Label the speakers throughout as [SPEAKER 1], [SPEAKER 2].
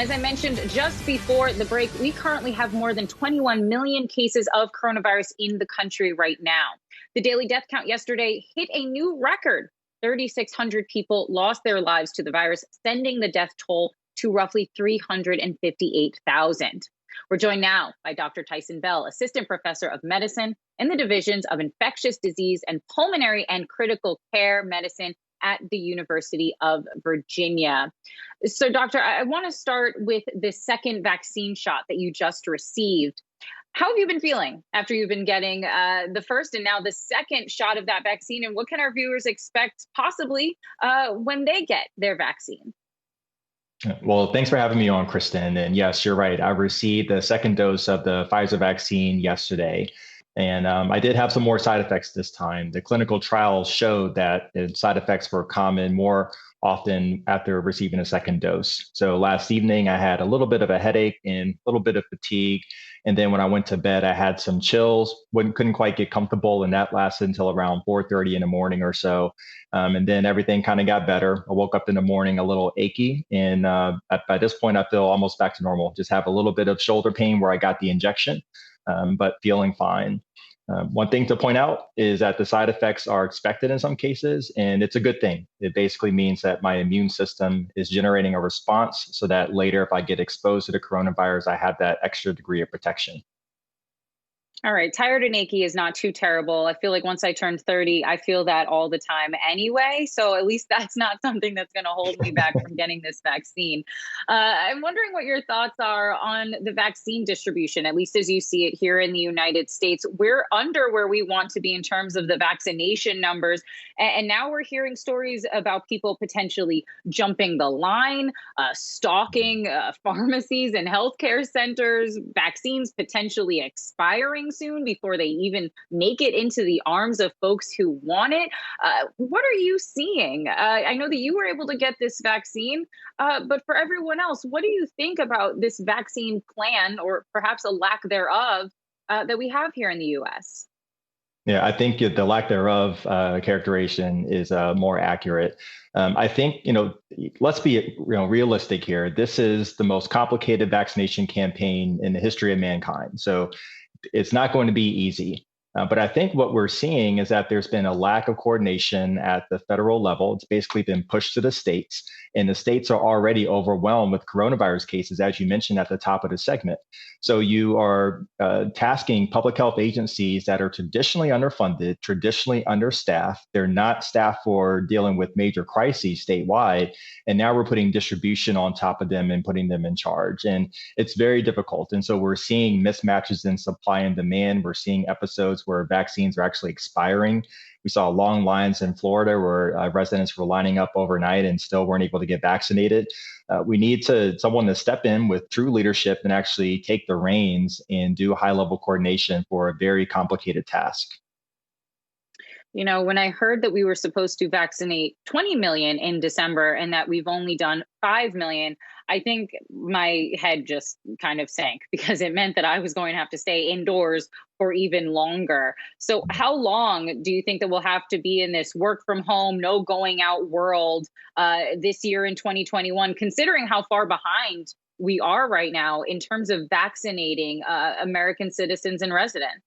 [SPEAKER 1] And as I mentioned just before the break, we currently have more than 21 million cases of coronavirus in the country right now. The daily death count yesterday hit a new record. 3,600 people lost their lives to the virus, sending the death toll to roughly 358,000. We're joined now by Dr. Taison Bell, Assistant Professor of Medicine in the divisions of Infectious Disease and Pulmonary and Critical Care Medicine at the University of Virginia. So, Doctor, I want to start with the second vaccine shot that you just received. How have you been feeling after you've been getting the first and now the second shot of that vaccine? And what can our viewers expect possibly when they get their vaccine?
[SPEAKER 2] Well, thanks for having me on, Kristin. And yes, you're right. I received the second dose of the Pfizer vaccine yesterday. And I did have some more side effects this time. The clinical trials showed that the side effects were common more often after receiving a second dose. So last evening, I had a little bit of a headache and a little bit of fatigue. And then when I went to bed, I had some chills, couldn't quite get comfortable. And that lasted until around 4:30 in the morning or so. And then everything kind of got better. I woke up in the morning a little achy. And by this point, I feel almost back to normal. Just have a little bit of shoulder pain where I got the injection. But feeling fine. One thing to point out is that the side effects are expected in some cases, and it's a good thing. It basically means that my immune system is generating a response so that later, if I get exposed to the coronavirus, I have that extra degree of protection.
[SPEAKER 1] All right. Tired and achy is not too terrible. I feel like once I turned 30, I feel that all the time anyway. So at least that's not something that's going to hold me back from getting this vaccine. I'm wondering what your thoughts are on the vaccine distribution, at least as you see it here in the United States. We're under where we want to be in terms of the vaccination numbers. And now we're hearing stories about people potentially jumping the line, stalking pharmacies and healthcare centers, vaccines potentially expiring soon before they even make it into the arms of folks who want it. What are you seeing? I know that you were able to get this vaccine, but for everyone else, what do you think about this vaccine plan, or perhaps a lack thereof, that we have here in the U.S.?
[SPEAKER 2] Yeah, I think the lack thereof characterization is more accurate. I think, let's be realistic here. This is the most complicated vaccination campaign in the history of mankind. So it's not going to be easy. But I think what we're seeing is that there's been a lack of coordination at the federal level. It's basically been pushed to the states, and the states are already overwhelmed with coronavirus cases, as you mentioned at the top of the segment. So you are tasking public health agencies that are traditionally underfunded, traditionally understaffed. They're not staffed for dealing with major crises statewide. And now we're putting distribution on top of them and putting them in charge. And it's very difficult. And so we're seeing mismatches in supply and demand. We're seeing episodes where vaccines are actually expiring. We saw long lines in Florida where residents were lining up overnight and still weren't able to get vaccinated. We need someone to step in with true leadership and actually take the reins and do high-level coordination for a very complicated task.
[SPEAKER 1] You know, when I heard that we were supposed to vaccinate 20 million in December and that we've only done 5 million, I think my head just kind of sank, because it meant that I was going to have to stay indoors for even longer. So how long do you think that we'll have to be in this work from home, no going out world this year in 2021, considering how far behind we are right now in terms of vaccinating American citizens and residents?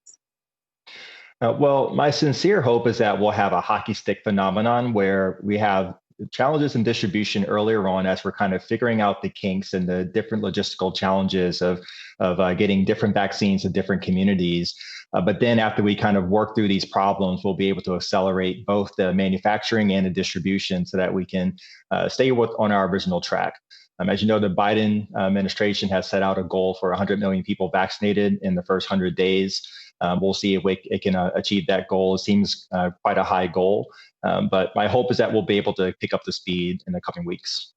[SPEAKER 2] Well, my sincere hope is that we'll have a hockey stick phenomenon where we have challenges in distribution earlier on as we're kind of figuring out the kinks and the different logistical challenges of getting different vaccines to different communities. But then after we kind of work through these problems, we'll be able to accelerate both the manufacturing and the distribution so that we can stay on our original track. As you know, the Biden administration has set out a goal for 100 million people vaccinated in the first 100 days. We'll see if it can achieve that goal. It seems quite a high goal, but my hope is that we'll be able to pick up the speed in the coming weeks.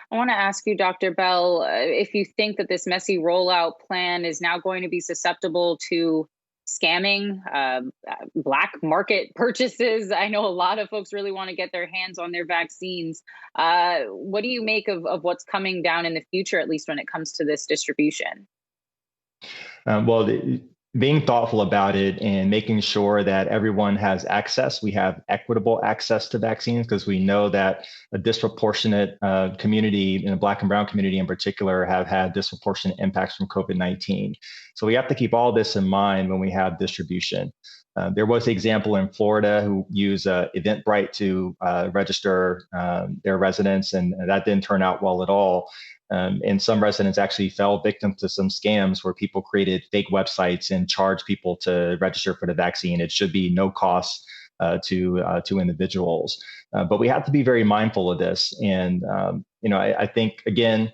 [SPEAKER 1] I want to ask you, Dr. Bell, if you think that this messy rollout plan is now going to be susceptible to scamming, black market purchases. I know a lot of folks really want to get their hands on their vaccines. What do you make of what's coming down in the future, at least when it comes to this distribution?
[SPEAKER 2] Well, being thoughtful about it and making sure that everyone has access. We have equitable access to vaccines because we know that a disproportionate community, in the Black and Brown community in particular, have had disproportionate impacts from COVID-19. So we have to keep all this in mind when we have distribution. There was an example in Florida who used Eventbrite to register their residents, and that didn't turn out well at all. And some residents actually fell victim to some scams where people created fake websites and charged people to register for the vaccine. It should be no cost to individuals, but we have to be very mindful of this. And I think again,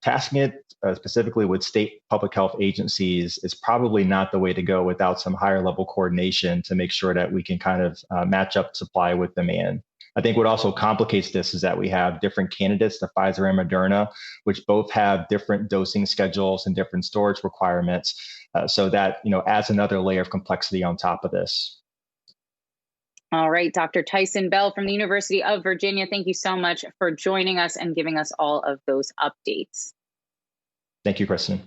[SPEAKER 2] tasking it specifically with state public health agencies is probably not the way to go without some higher level coordination to make sure that we can kind of match up supply with demand. I think what also complicates this is that we have different candidates, the Pfizer and Moderna, which both have different dosing schedules and different storage requirements. So that adds another layer of complexity on top of this.
[SPEAKER 1] All right, Dr. Taison Bell from the University of Virginia, thank you so much for joining us and giving us all of those updates.
[SPEAKER 2] Thank you, Kristin.